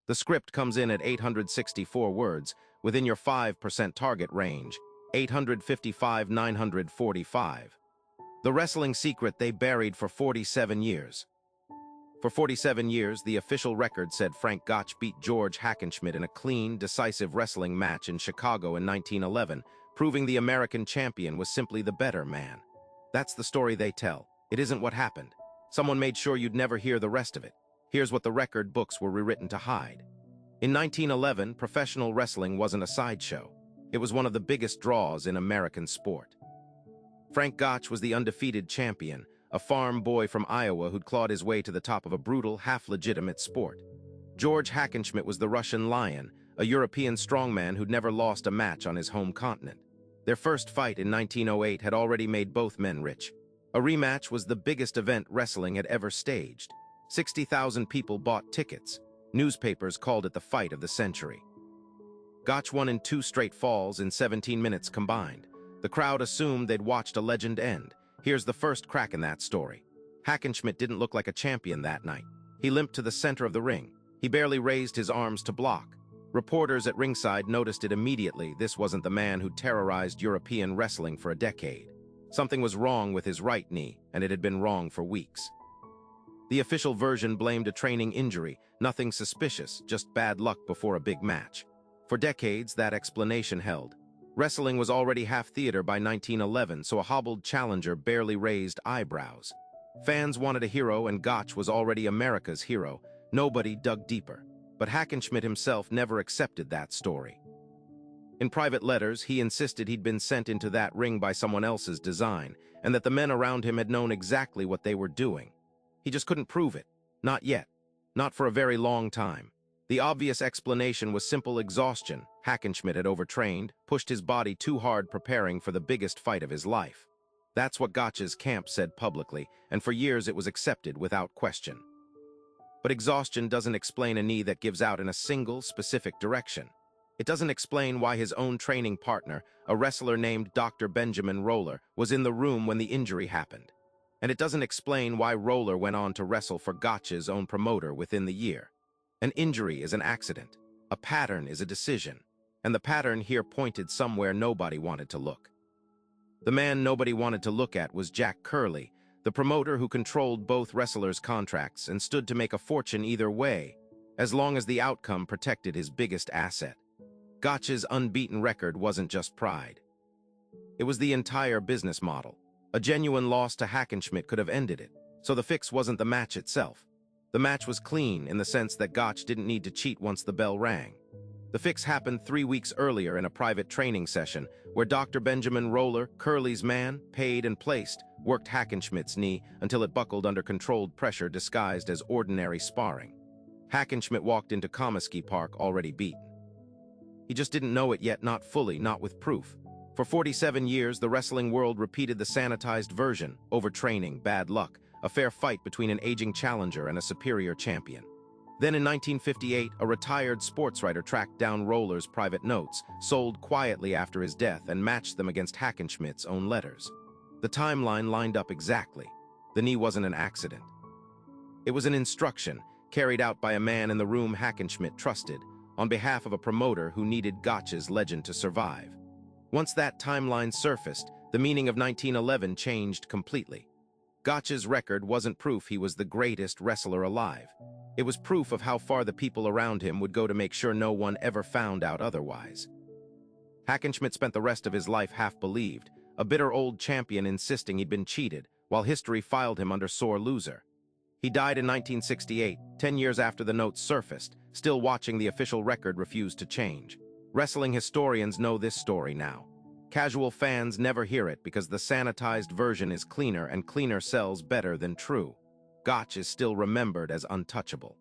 The script comes in at 864 words, within your 5% target range, 855,945. The wrestling secret they buried for 47 years. For 47 years, the official record said Frank Gotch beat George Hackenschmidt in a clean, decisive wrestling match in Chicago in 1911, proving the American champion was simply the better man. That's the story they tell. It isn't what happened. Someone made sure you'd never hear the rest of it. Here's what the record books were rewritten to hide. In 1911, professional wrestling wasn't a sideshow. It was one of the biggest draws in American sport. Frank Gotch was the undefeated champion, a farm boy from Iowa who'd clawed his way to the top of a brutal, half-legitimate sport. George Hackenschmidt was the Russian Lion, a European strongman who'd never lost a match on his home continent. Their first fight in 1908 had already made both men rich. A rematch was the biggest event wrestling had ever staged. 60,000 people bought tickets. Newspapers called it the fight of the century. Gotch won in 2 straight falls in 17 minutes combined. The crowd assumed they'd watched a legend end. Here's the first crack in that story. Hackenschmidt didn't look like a champion that night. He limped to the center of the ring. He barely raised his arms to block. Reporters at ringside noticed it immediately. This wasn't the man who terrorized European wrestling for a decade. Something was wrong with his right knee, and it had been wrong for weeks. The official version blamed a training injury, nothing suspicious, just bad luck before a big match. For decades, that explanation held. Wrestling was already half theater by 1911, so a hobbled challenger barely raised eyebrows. Fans wanted a hero, and Gotch was already America's hero. Nobody dug deeper. But Hackenschmidt himself never accepted that story. In private letters, he insisted he'd been sent into that ring by someone else's design, and that the men around him had known exactly what they were doing. He just couldn't prove it. Not yet. Not for a very long time. The obvious explanation was simple exhaustion. Hackenschmidt had overtrained, pushed his body too hard preparing for the biggest fight of his life. That's what Gotch's camp said publicly, and for years it was accepted without question. But exhaustion doesn't explain a knee that gives out in a single, specific direction. It doesn't explain why his own training partner, a wrestler named Dr. Benjamin Roller, was in the room when the injury happened. And it doesn't explain why Roller went on to wrestle for Gotch's own promoter within the year. An injury is an accident. A pattern is a decision. And the pattern here pointed somewhere nobody wanted to look. The man nobody wanted to look at was Jack Curley, the promoter who controlled both wrestlers' contracts and stood to make a fortune either way, as long as the outcome protected his biggest asset. Gotch's unbeaten record wasn't just pride. It was the entire business model. A genuine loss to Hackenschmidt could have ended it, so the fix wasn't the match itself. The match was clean in the sense that Gotch didn't need to cheat once the bell rang. The fix happened 3 weeks earlier in a private training session where Dr. Benjamin Roller, Curley's man, paid and placed, worked Hackenschmidt's knee until it buckled under controlled pressure disguised as ordinary sparring. Hackenschmidt walked into Comiskey Park already beaten. He just didn't know it yet, not fully, not with proof. For 47 years, the wrestling world repeated the sanitized version: overtraining, bad luck, a fair fight between an aging challenger and a superior champion. Then in 1958, a retired sports writer tracked down Roller's private notes, sold quietly after his death, and matched them against Hackenschmidt's own letters. The timeline lined up exactly. The knee wasn't an accident. It was an instruction, carried out by a man in the room Hackenschmidt trusted, on behalf of a promoter who needed Gotch's legend to survive. Once that timeline surfaced, the meaning of 1911 changed completely. Gotch's record wasn't proof he was the greatest wrestler alive. It was proof of how far the people around him would go to make sure no one ever found out otherwise. Hackenschmidt spent the rest of his life half-believed, a bitter old champion insisting he'd been cheated, while history filed him under sore loser. He died in 1968, 10 years after the notes surfaced, still watching the official record refuse to change. Wrestling historians know this story now. Casual fans never hear it because the sanitized version is cleaner, and cleaner sells better than true. Gotch is still remembered as untouchable.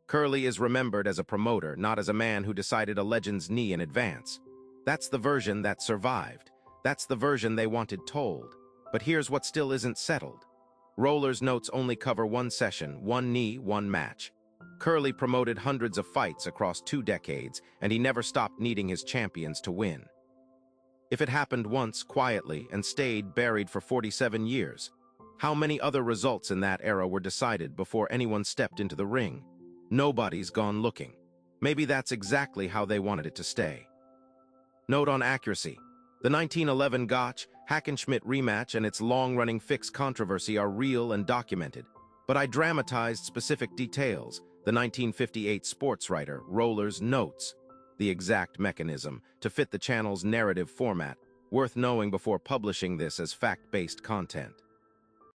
Curley is remembered as a promoter, not as a man who decided a legend's knee in advance. That's the version that survived. That's the version they wanted told. But here's what still isn't settled. Roller's notes only cover one session, one knee, one match. Curley promoted hundreds of fights across 2 decades, and he never stopped needing his champions to win. If it happened once, quietly, and stayed buried for 47 years, how many other results in that era were decided before anyone stepped into the ring? Nobody's gone looking. Maybe that's exactly how they wanted it to stay. Note on accuracy. The 1911 Gotch-Hackenschmidt rematch and its long-running fix controversy are real and documented, but I dramatized specific details. The 1958 sports writer, Roller's notes, the exact mechanism, to fit the channel's narrative format, worth knowing before publishing this as fact-based content.